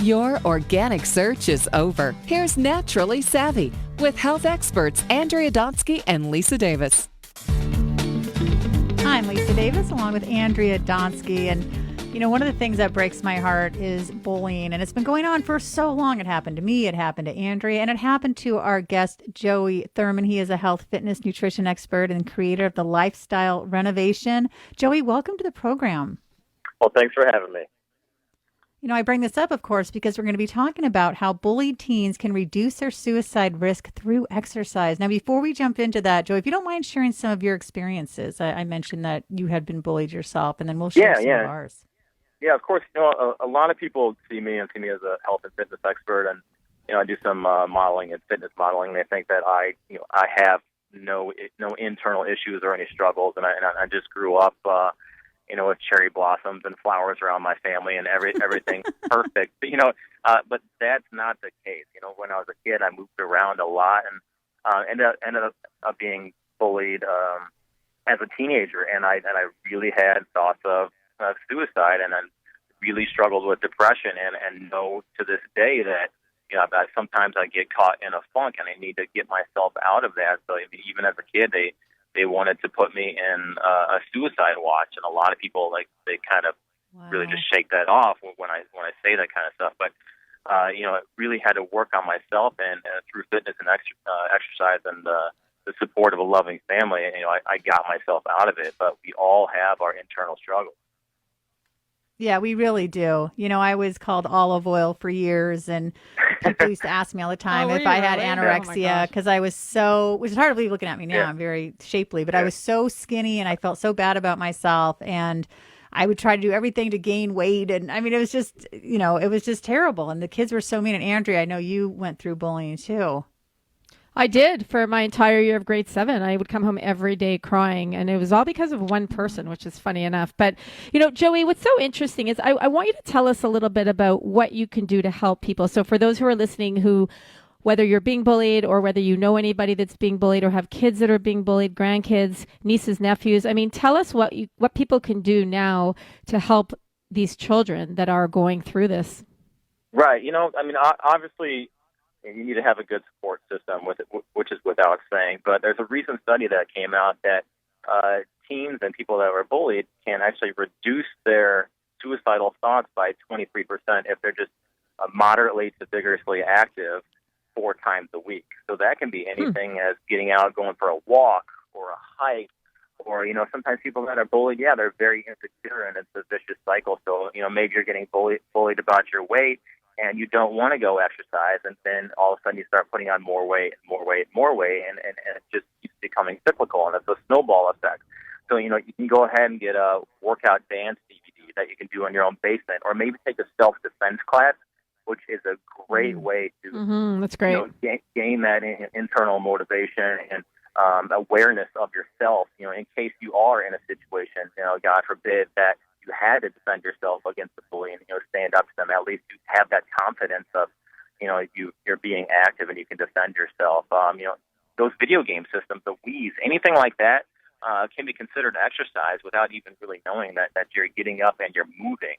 Your organic search is over. Here's Naturally Savvy with health experts Andrea Donsky and Lisa Davis. I'm Lisa Davis along with Andrea Donsky. And, one of the things that breaks my heart is bullying. And it's been going on for so long. It happened to me. It happened to Andrea. And it happened to our guest, Joey Thurman. He is a health, fitness, nutrition expert and creator of the Lifestyle Renovation. Joey, welcome to the program. Well, thanks for having me. I bring this up, of course, because we're going to be talking about how bullied teens can reduce their suicide risk through exercise. Now, before we jump into that, Joe, if you don't mind sharing some of your experiences, I mentioned that you had been bullied yourself, and then we'll share some of ours. Yeah, of course. A lot of people see me as a health and fitness expert, and I do some modeling and fitness modeling. They think that I have no internal issues or any struggles, and I just grew up. With cherry blossoms and flowers around my family and everything perfect. But that's not the case. When I was a kid, I moved around a lot and ended up being bullied as a teenager. And I really had thoughts of suicide, and I really struggled with depression. And know to this day that sometimes I get caught in a funk, and I need to get myself out of that. So even as a kid, they wanted to put me in a suicide watch, and a lot of people they kind of really just shake that off when I say that kind of stuff. But it really had to work on myself, and through fitness and exercise and the support of a loving family, I got myself out of it. But we all have our internal struggles. Yeah, we really do. I was called olive oil for years, and people used to ask me all the time if I had anorexia because I was which is hard to believe looking at me now. Yeah. I'm very shapely, but I was so skinny and I felt so bad about myself, and I would try to do everything to gain weight. And it was just, it was just terrible. And the kids were so mean. And Andrea, I know you went through bullying too. I did for my entire year of grade 7. I would come home every day crying, and it was all because of one person, which is funny enough. But, Joey, what's so interesting is I want you to tell us a little bit about what you can do to help people. So for those who are listening who, whether you're being bullied or whether you know anybody that's being bullied or have kids that are being bullied, grandkids, nieces, nephews, tell us what people can do now to help these children that are going through this. Right. Obviously, you need to have a good support system with it, which is without saying. But there's a recent study that came out that teens and people that were bullied can actually reduce their suicidal thoughts by 23% if they're just moderately to vigorously active 4 times a week. So that can be anything as getting out, going for a walk or a hike, or, sometimes people that are bullied, they're very insecure, and it's a vicious cycle. So, maybe you're getting bullied about your weight, and you don't want to go exercise, and then all of a sudden you start putting on more weight, and it just keeps becoming cyclical, and it's a snowball effect. So, you can go ahead and get a workout dance DVD that you can do in your own basement, or maybe take a self-defense class, which is a great way to that's great. Gain that internal motivation and awareness of yourself, in case you are in a situation, God forbid, that you had to defend yourself against the bully and, stand up to them. At least you have that confidence of, you're being active and you can defend yourself. Those video game systems, the Wii's, anything like that can be considered exercise without even really knowing that you're getting up and you're moving.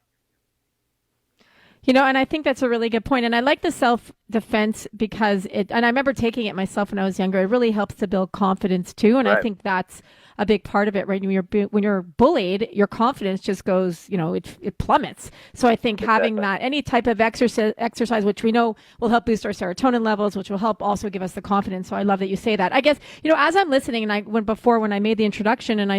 And I think that's a really good point. And I like the self-defense because and I remember taking it myself when I was younger. It really helps to build confidence too. And right. I think that's a big part of it, right? When you're bullied, your confidence just goes, it plummets. So I think having that, any type of exercise, which we know will help boost our serotonin levels, which will help also give us the confidence. So I love that you say that. I guess, as I'm listening, and when I made the introduction and I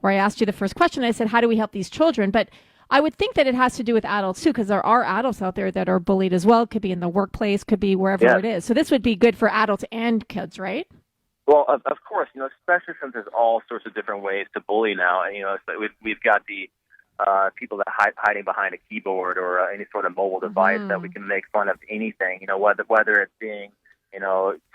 asked you the first question, I said, how do we help these children? But I would think that it has to do with adults too, because there are adults out there that are bullied as well. It could be in the workplace, could be wherever it is. So this would be good for adults and kids, right? Well, of course, especially since there's all sorts of different ways to bully now. So we've got the people that hiding behind a keyboard or any sort of mobile device that we can make fun of anything. Whether it's being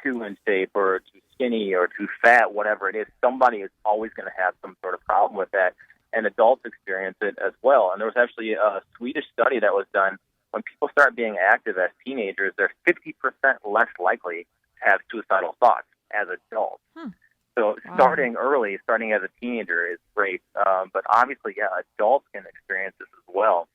too in shape or too skinny or too fat, whatever it is, somebody is always going to have some sort of problem with that. And adults experience it as well. And there was actually a Swedish study that was done. When people start being active as teenagers, they're 50% less likely to have suicidal thoughts as adults. So starting early, starting as a teenager is great. But obviously, adults can experience this as well.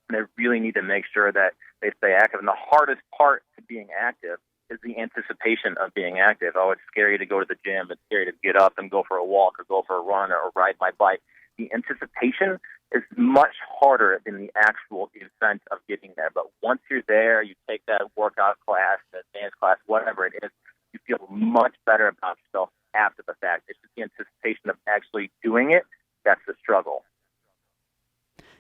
And they really need to make sure that they stay active. And the hardest part to being active is the anticipation of being active. Oh, it's scary to go to the gym. It's scary to get up and go for a walk or go for a run or ride my bike. The anticipation is much harder than the actual event of getting there. But once you're there, you take that workout class, that dance class, whatever it is, you feel much better about yourself after the fact. It's just the anticipation of actually doing it. That's the struggle.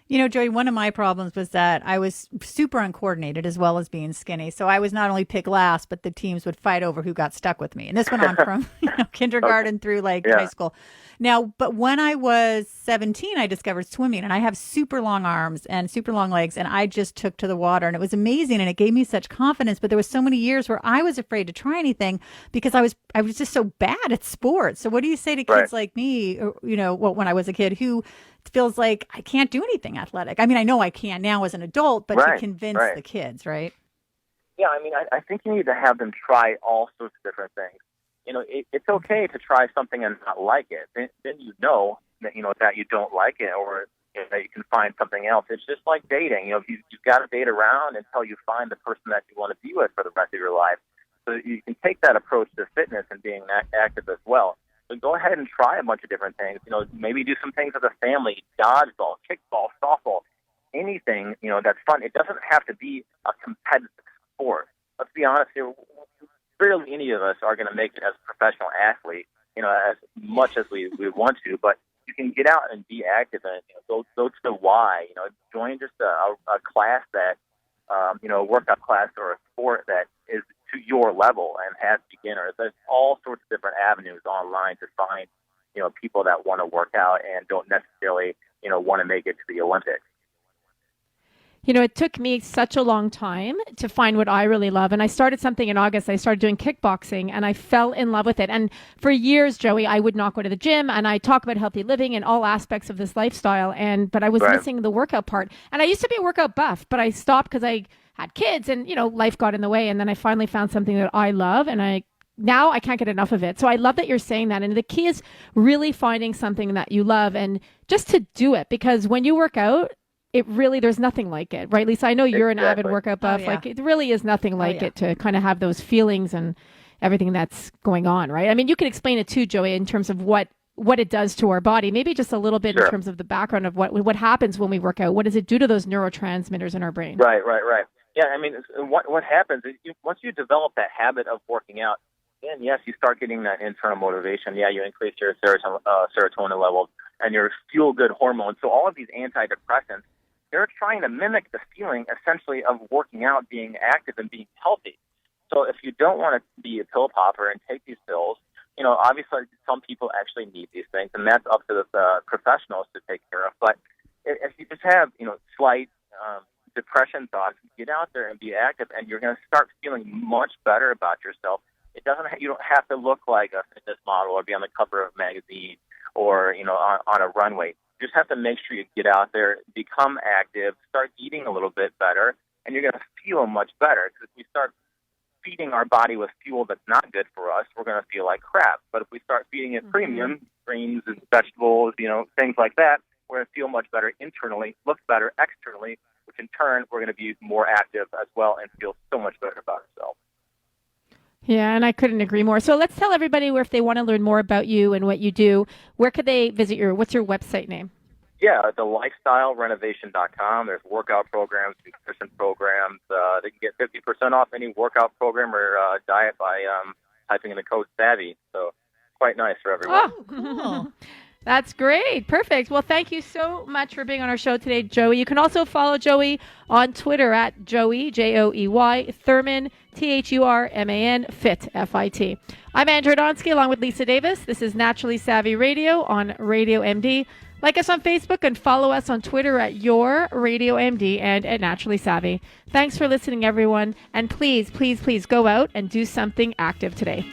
You know, Joey, one of my problems was that I was super uncoordinated as well as being skinny. So I was not only picked last, but the teams would fight over who got stuck with me. And this went on from kindergarten through high school. Now, but when I was 17, I discovered swimming, and I have super long arms and super long legs, and I just took to the water, and it was amazing, and it gave me such confidence. But there was so many years where I was afraid to try anything because I was just so bad at sports. So what do you say to kids like me, or, when I was a kid who feels like I can't do anything athletic? I mean, I know I can now as an adult, but to convince the kids, right? Yeah, I mean, I think you need to have them try all sorts of different things. It's okay to try something and not like it. Then that that you don't like it, or that you can find something else. It's just like dating. You've got to date around until you find the person that you want to be with for the rest of your life. So you can take that approach to fitness and being active as well. So go ahead and try a bunch of different things. Maybe do some things as a family: dodgeball, kickball, softball, anything that's fun. It doesn't have to be a competitive sport. Let's be honest here. Rarely any of us are going to make it as a professional athlete, as much as we want to. But you can get out and be active and go to the Y. Join just a class that, a workout class or a sport that is to your level and has beginners. There's all sorts of different avenues online to find, people that want to work out and don't necessarily, want to make it to the Olympics. It took me such a long time to find what I really love. And I started something in August. I started doing kickboxing, and I fell in love with it. And for years, Joey, I would not go to the gym, and I talk about healthy living and all aspects of this lifestyle. But I was missing the workout part. And I used to be a workout buff, but I stopped because I had kids and, life got in the way. And then I finally found something that I love, and now I can't get enough of it. So I love that you're saying that. And the key is really finding something that you love and just to do it, because when you work out, there's nothing like it, right, Lisa? I know you're an avid workout buff. Oh, yeah. It really is nothing like it to kind of have those feelings and everything that's going on, right? I mean, you can explain it too, Joey, in terms of what it does to our body. Maybe just a little bit in terms of the background of what happens when we work out. What does it do to those neurotransmitters in our brain? Right. Yeah, I mean, what happens is once you develop that habit of working out, then yes, you start getting that internal motivation. Yeah, you increase your serotonin levels and your feel-good hormones. So all of these antidepressants, they're trying to mimic the feeling, essentially, of working out, being active, and being healthy. So if you don't want to be a pill popper and take these pills, obviously some people actually need these things, and that's up to the professionals to take care of. But if you just have, slight depression thoughts, get out there and be active, and you're going to start feeling much better about yourself. You don't have to look like a fitness model or be on the cover of a magazine or, on a runway. You just have to make sure you get out there, become active, start eating a little bit better, and you're going to feel much better. Because if we start feeding our body with fuel that's not good for us, we're going to feel like crap. But if we start feeding it premium, greens and vegetables, things like that, we're going to feel much better internally, look better externally, which in turn, we're going to be more active as well and feel so much better about ourselves. Yeah, and I couldn't agree more. So let's tell everybody where, if they want to learn more about you and what you do, where could they visit what's your website name? Yeah, the lifestylerenovation.com. There's workout programs, nutrition programs. They can get 50% off any workout program or diet by typing in the code SAVVY. So quite nice for everyone. Oh, cool. That's great. Perfect. Well, thank you so much for being on our show today, Joey. You can also follow Joey on Twitter at Joey, Joey, Thurman, Thurman, Fit, FIT. I'm Andreas Story along with Lisa Davis. This is Naturally Savvy Radio on Radio MD. Like us on Facebook and follow us on Twitter at Your Radio MD and at Naturally Savvy. Thanks for listening, everyone. And please, please, please go out and do something active today.